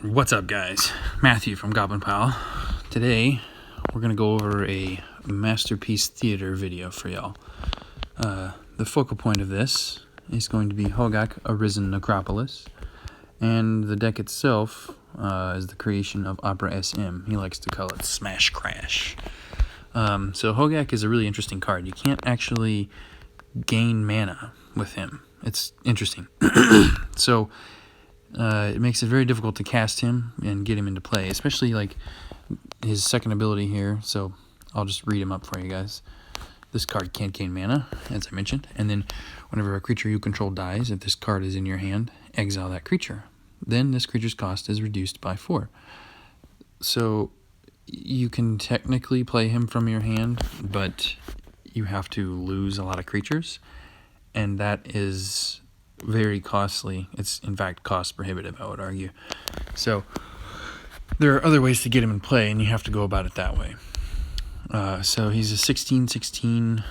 What's up, guys? Matthew from Goblin Pile. Today, we're going to go over a Masterpiece Theater video for y'all. The focal point of this is going to be Hogaak, Arisen, Necropolis, and the deck itself is the creation of Opera SM. He likes to call it Smash Crash. So Hogaak is a really interesting card. You can't actually gain mana with him. It's interesting. So it makes it very difficult to cast him and get him into play, especially like his second ability here. So I'll just read him up for you guys. This card can't gain mana, as I mentioned, and then whenever a creature you control dies, if this card is in your hand, exile that creature. Then this creature's cost is reduced by 4. So you can technically play him from your hand, but you have to lose a lot of creatures, and that is very costly. It's in fact cost prohibitive, I would argue. So there are other ways to get him in play, and you have to go about it that way. So he's a 16/16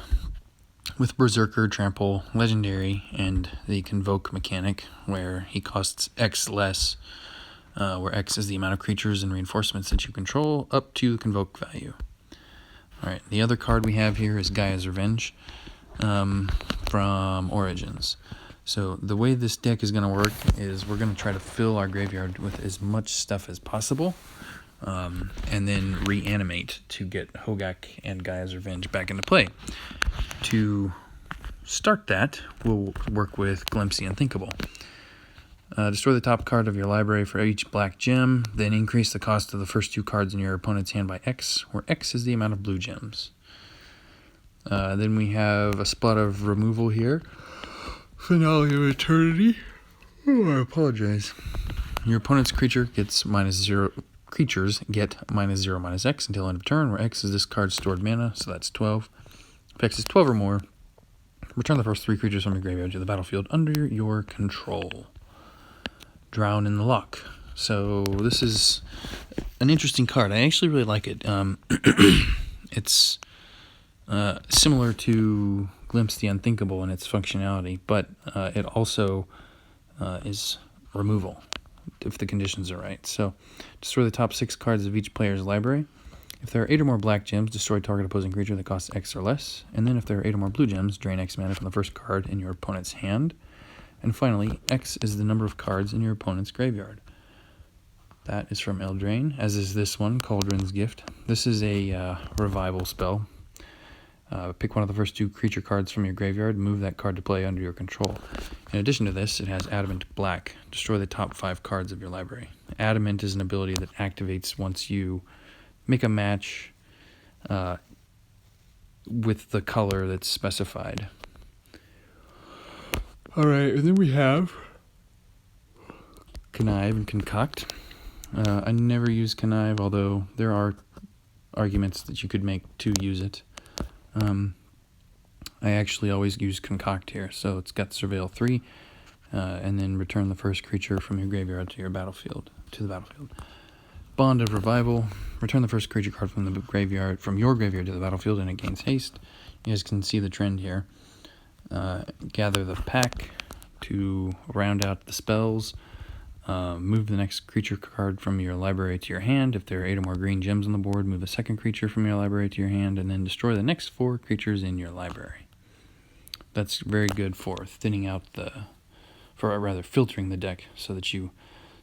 with Berserker, Trample, Legendary, and the Convoke mechanic, where he costs X less, where X is the amount of creatures and reinforcements that you control up to the Convoke value. Alright, the other card we have here is Gaia's Revenge from Origins. So the way this deck is going to work is we're going to try to fill our graveyard with as much stuff as possible, and then reanimate to get Hogaak and Gaia's Revenge back into play. To start that, we'll work with Glimpse the Unthinkable. Destroy the top card of your library for each black gem, then increase the cost of the first 2 cards in your opponent's hand by X, where X is the amount of blue gems. Then we have a spot of removal here. Finale of Eternity. Oh, I apologize. Your opponent's creature gets -0. Creatures get -0/-X until end of turn, where X is this card's stored mana, so that's 12. If X is 12 or more, return the first 3 creatures from your graveyard to the battlefield under your control. Drown in the Loch. So this is an interesting card. I actually really like it. It's similar to Glimpse the Unthinkable in its functionality, but it also is removal if the conditions are right. So destroy the top 6 cards of each player's library. If there are 8 or more black gems, destroy target opposing creature that costs X or less. And then if there are 8 or more blue gems, drain X mana from the first card in your opponent's hand. And finally, X is the number of cards in your opponent's graveyard. That is from Eldraine, as is this one, Cauldron's Gift. This is a revival spell. Pick one of the first 2 creature cards from your graveyard, move that card to play under your control. In addition to this, it has Adamant Black. Destroy the top 5 cards of your library. Adamant is an ability that activates once you make a match with the color that's specified. Alright, and then we have Connive and Concoct. I never use Connive, although there are arguments that you could make to use it. I actually always use Concoct here, so it's got Surveil 3, and then return the first creature from your graveyard to the battlefield. Bond of Revival. Return the first creature card from your graveyard to the battlefield, and it gains haste. You guys can see the trend here. Gather the pack to round out the spells. Move the next creature card from your library to your hand. If there are 8 or more green gems on the board, move the second creature from your library to your hand, and then destroy the next 4 creatures in your library. That's very good for thinning out filtering the deck so that you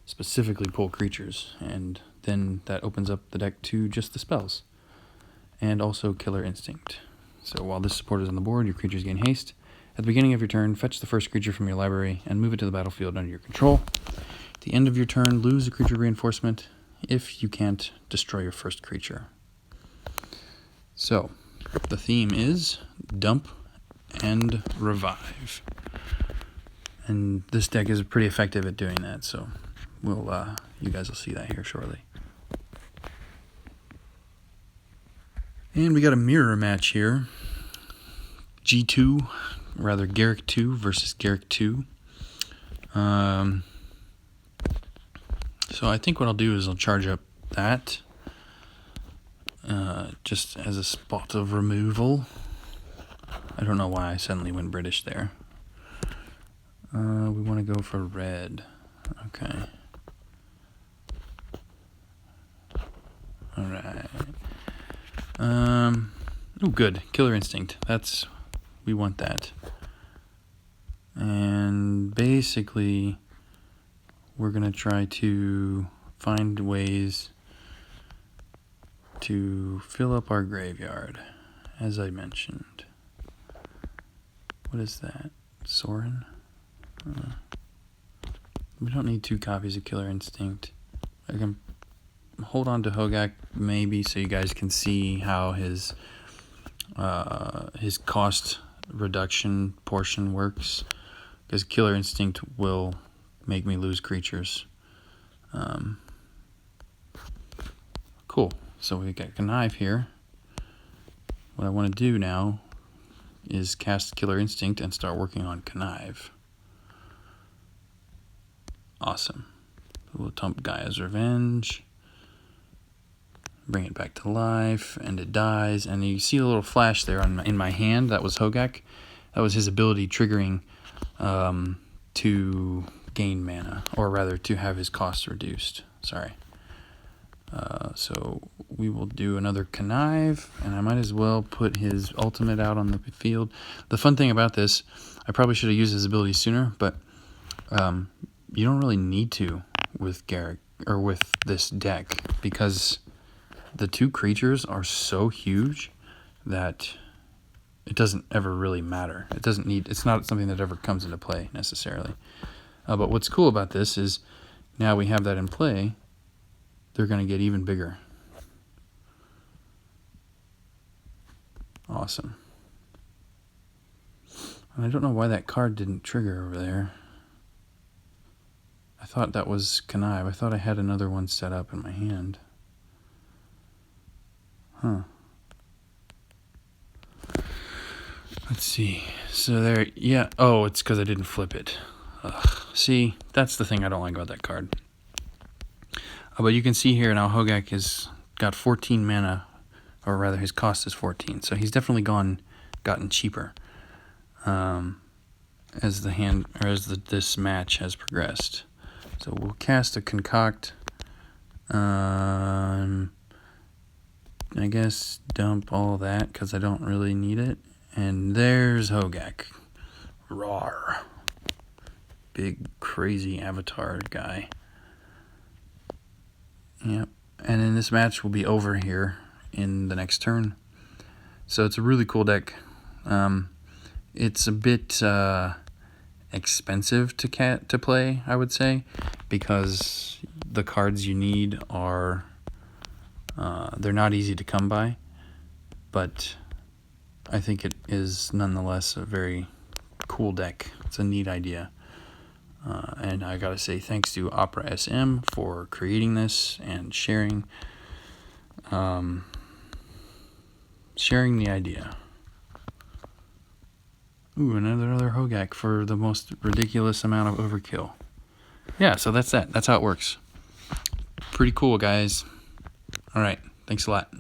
specifically pull creatures, and then that opens up the deck to just the spells. And also Killer Instinct. So while this support is on the board, your creatures gain haste. At the beginning of your turn, fetch the first creature from your library and move it to the battlefield under your control. At the end of your turn, lose a creature reinforcement if you can't destroy your first creature. So, the theme is dump and revive. And this deck is pretty effective at doing that, so you guys will see that here shortly. And we got a mirror match here. Garrick 2 versus Garrick 2. So I think what I'll do is I'll charge up that just as a spot of removal. I don't know why I suddenly went British there. We want to go for red. Okay. Oh, good. Killer Instinct. We want that. And basically, we're going to try to find ways to fill up our graveyard, as I mentioned. What is that? Soren? We don't need 2 copies of Killer Instinct. I can hold on to Hogaak maybe so you guys can see how his cost reduction portion works, because Killer Instinct will make me lose creatures. Cool. So we got Connive here. What I want to do now is cast Killer Instinct and start working on Connive. Awesome. We'll dump Gaia's Revenge. Bring it back to life, and it dies. And you see a little flash there in my hand. That was Hogaak. That was his ability triggering to gain mana, or rather to have his costs reduced. Sorry. So we will do another Connive, and I might as well put his ultimate out on the field. The fun thing about this, I probably should have used his ability sooner, but you don't really need to with Garrick or with this deck, because the 2 creatures are so huge that it doesn't ever really matter. It's not something that ever comes into play necessarily. But what's cool about this is now we have that in play, they're going to get even bigger. Awesome. And I don't know why that card didn't trigger over there. I thought that was Connive. I thought I had another one set up in my hand. Huh. Let's see. So there, yeah. Oh, it's because I didn't flip it. Ugh. See, that's the thing I don't like about that card. But you can see here now Hogaak has got 14 mana, or rather his cost is 14. So he's definitely gotten cheaper as this match has progressed. So we'll cast a Concoct. I guess dump all that because I don't really need it. And there's Hogaak. Rawr. Big crazy avatar guy. Yep. And then this match will be over here in the next turn. So it's a really cool deck. It's a bit expensive to play, I would say, because the cards you need are they're not easy to come by, but I think it is nonetheless a very cool deck. It's a neat idea. And I gotta say thanks to Opera SM for creating this and sharing the idea. Ooh, another Hogaak for the most ridiculous amount of overkill. Yeah, so that's that. That's how it works. Pretty cool, guys. All right, thanks a lot.